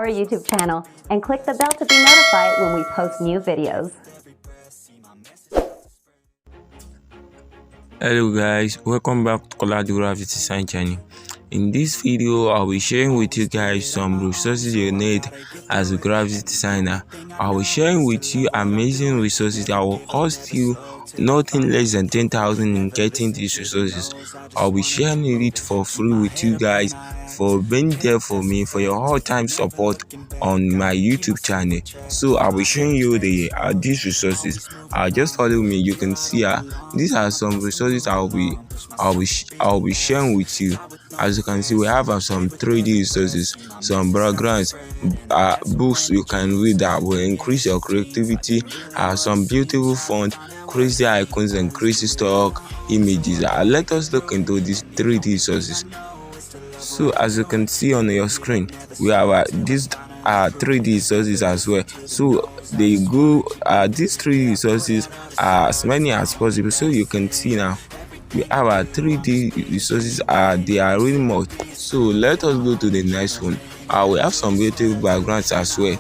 our YouTube channel and click the bell to be notified when we post new videos. Hello guys, welcome back to Colorado Graphics Design channel. In this video, I'll be sharing with you guys some resources you need as a graphics designer. I'll be sharing with you amazing resources that will cost you nothing less than 10,000 in getting these resources. I'll be sharing it for free with you guys for being there for me, for your whole time support on my YouTube channel. So I'll be showing you these resources. Just follow me. You can see these are some resources I'll be sharing with you. As you can see, we have some 3D resources, some backgrounds, books you can read that will increase your creativity, some beautiful font, crazy icons, and crazy stock images. Let us look into these 3D resources. So as you can see on your screen, we have these 3D resources as well. So they go these 3D resources are as many as possible. So you can see now we have our 3D resources. They are really much. So let us go to the next one. We have some beautiful backgrounds as well.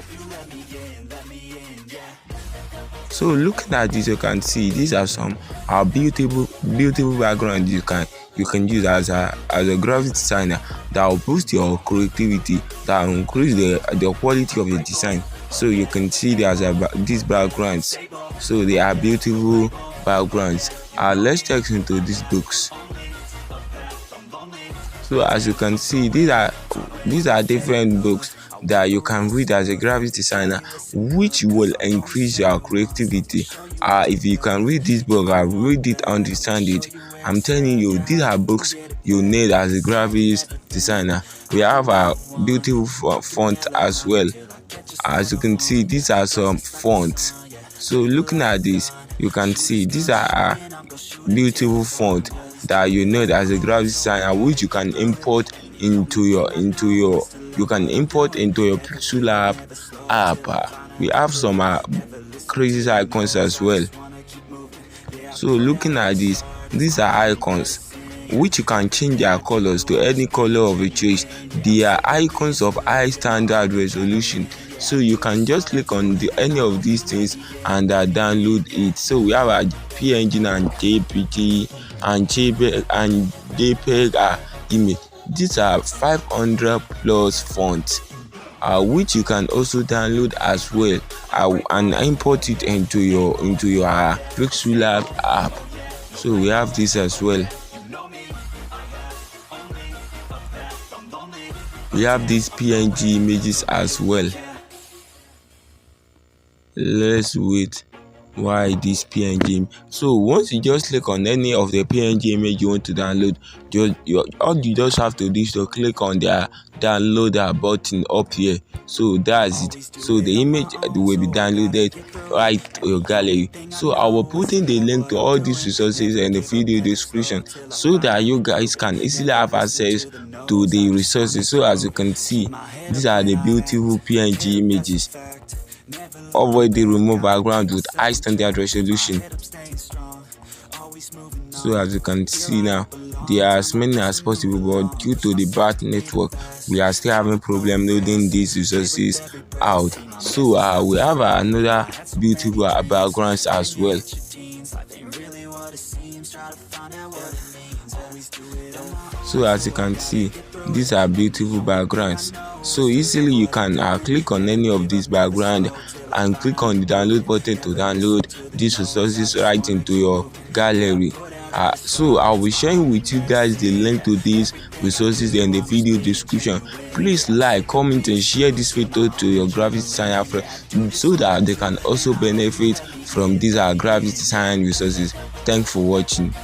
So looking at this, you can see these are some beautiful backgrounds you can use as a graphic designer that will boost your creativity, that will increase the quality of the design. So you can see there's these backgrounds. So they are beautiful backgrounds. Let's check into these books. So as you can see, these are different books that you can read as a graphic designer, which will increase your creativity. If you can read this book, read it, understand it, I'm telling you, these are books you need as a graphics designer. We have a beautiful font as well. As you can see, these are some fonts. So looking at this, you can see these are beautiful font that you need as a graphic designer, which you can import into your Pixel Lab app. We have some crazy icons as well. So looking at this, these are icons which you can change their colors to any color of your choice. They are icons of high standard resolution. So you can just click on any of these things and download it. So we have a PNG and JPG and JPEG image. These are 500 plus fonts, which you can also download as well and import it into your Pixel Lab app. So we have this as well. We have these PNG images as well. Let's wait. Why this PNG? So once you just click on any of the PNG image you want to download, all you just have to do is to click on the downloader button up here. So that's it. So the image will be downloaded right to your gallery. So I will put in the link to all these resources in the video description so that you guys can easily have access to the resources. So as you can see, these are the beautiful PNG images. Avoid the remove background with high standard resolution. So as you can see now, there are as many as possible, but due to the bad network, we are still having problem loading these resources out. So we have another beautiful backgrounds as well. So as you can see, these are beautiful backgrounds. So easily you can click on any of these background and click on the download button to download these resources right into your gallery. So I'll be sharing with you guys the link to these resources in the video description. Please like, comment, and share this video to your graphic designer friends so that they can also benefit from these graphic design resources. Thanks for watching.